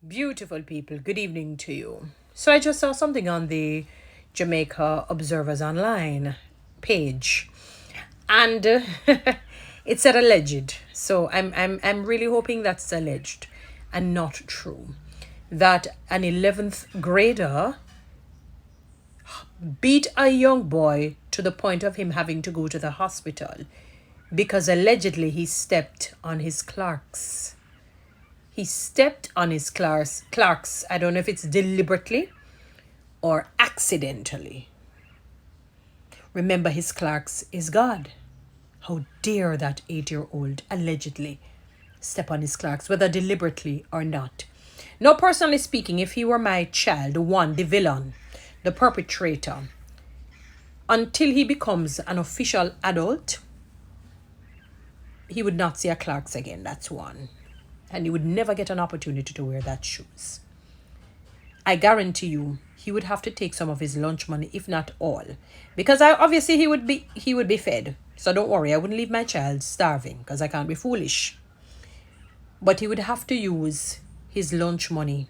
Beautiful people, good evening to you. So I just saw something on the Jamaica Observers Online page, and it said alleged. So I'm really hoping that's alleged and not true. That an 11th grader beat a young boy to the point of him having to go to the hospital because allegedly he stepped on his clerks. He stepped on his clerks. I don't know if it's deliberately or accidentally. Remember, his clerks is God. How dare that 8-year-old allegedly step on his clerks, whether deliberately or not. Now, personally speaking, if he were my child, the villain, the perpetrator, until he becomes an official adult, he would not see a clerks again. That's one. And he would never get an opportunity to wear that shoes. I guarantee you, he would have to take some of his lunch money, if not all, because obviously he would be fed. So don't worry, I wouldn't leave my child starving because I can't be foolish. But he would have to use his lunch money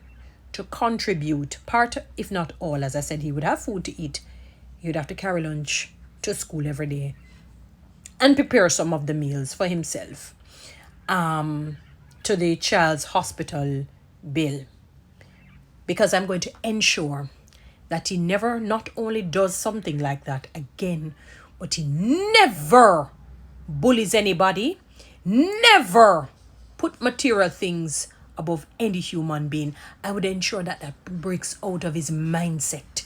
to contribute part, if not all. As I said, he would have food to eat. He would have to carry lunch to school every day and prepare some of the meals for himself. To the child's hospital bill, because I'm going to ensure that he never not only does something like that again, but he never bullies anybody, never put material things above any human being. I would ensure that breaks out of his mindset.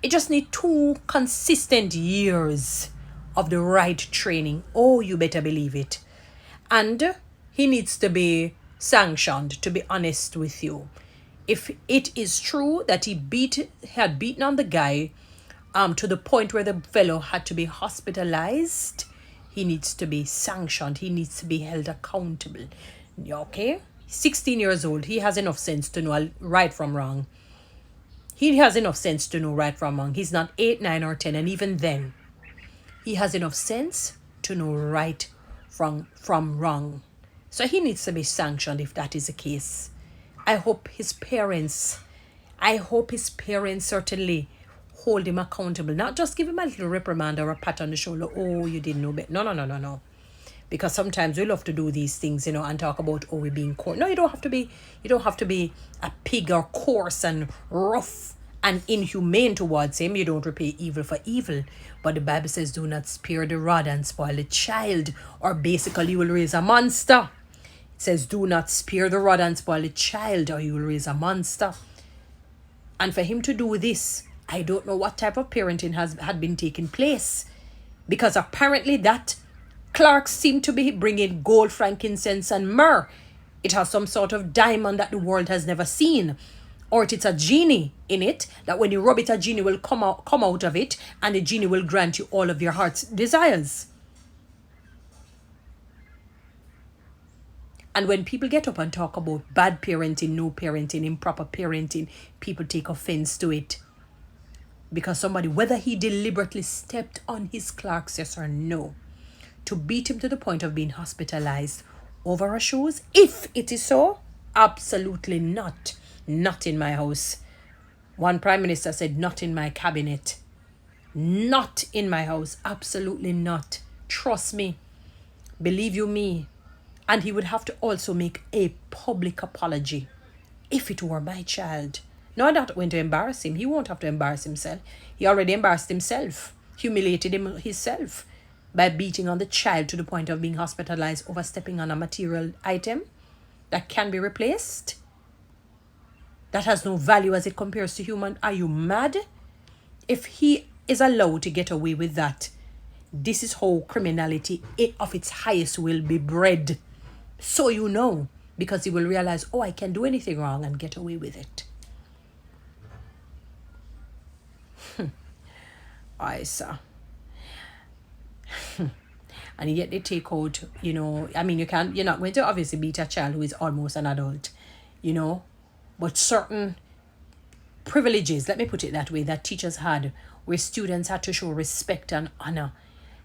It just needs 2 consistent years of the right training. Oh, you better believe it. And he needs to be sanctioned, to be honest with you. If it is true that he had beaten on the guy to the point where the fellow had to be hospitalized, he needs to be sanctioned. He needs to be held accountable. Okay? 16 years old. He has enough sense to know right from wrong. He has enough sense to know right from wrong. He's not 8, 9, or 10. And even then, he has enough sense to know right from wrong. So he needs to be sanctioned if that is the case. I hope his parents certainly hold him accountable. Not just give him a little reprimand or a pat on the shoulder. Oh, you didn't know better. No. Because sometimes we love to do these things, and talk about, oh, we're being coarse. No, you don't have to be a pig or coarse and rough and inhumane towards him. You don't repay evil for evil. But the Bible says, do not spare the rod and spoil the child, or basically you will raise a monster. It says, do not spare the rod and spoil the child, or you will raise a monster. And for him to do this, I don't know what type of parenting had been taking place, because apparently that clerk seemed to be bringing gold, frankincense, and myrrh. It has some sort of diamond that the world has never seen. Or it's a genie in it, that when you rub it, a genie will come out of it, and the genie will grant you all of your heart's desires. And when people get up and talk about bad parenting, no parenting, improper parenting, people take offense to it. Because somebody, whether he deliberately stepped on his clerks, yes or no, to beat him to the point of being hospitalized over a shoes, if it is so, absolutely not. Not in my house. One prime minister said, not in my cabinet. Not in my house. Absolutely not. Trust me. Believe you me. And he would have to also make a public apology if it were my child. No, I'm not going to embarrass him. He won't have to embarrass himself. He already embarrassed himself, humiliated himself by beating on the child to the point of being hospitalized, overstepping on a material item that can be replaced, that has no value as it compares to human. Are you mad? If he is allowed to get away with that, this is how criminality of its highest will be bred. So you know, because he will realize, oh, I can do anything wrong and get away with it. I saw. And yet they take out, you're not going to obviously beat a child who is almost an adult, but certain privileges, let me put it that way, that teachers had, where students had to show respect and honor,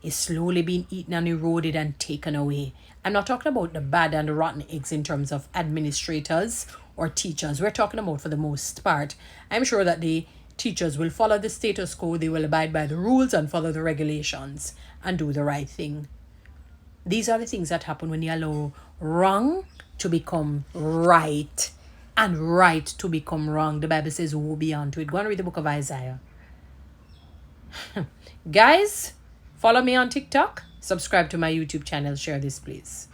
is slowly being eaten and eroded and taken away. I'm not talking about the bad and the rotten eggs in terms of administrators or teachers. We're talking about, for the most part, I'm sure that the teachers will follow the status quo, they will abide by the rules and follow the regulations and do the right thing. These are the things that happen when you allow wrong to become right and right to become wrong. The Bible says, woe be unto it. Go and read the book of Isaiah. Guys, follow me on TikTok. Subscribe to my YouTube channel. Share this, please.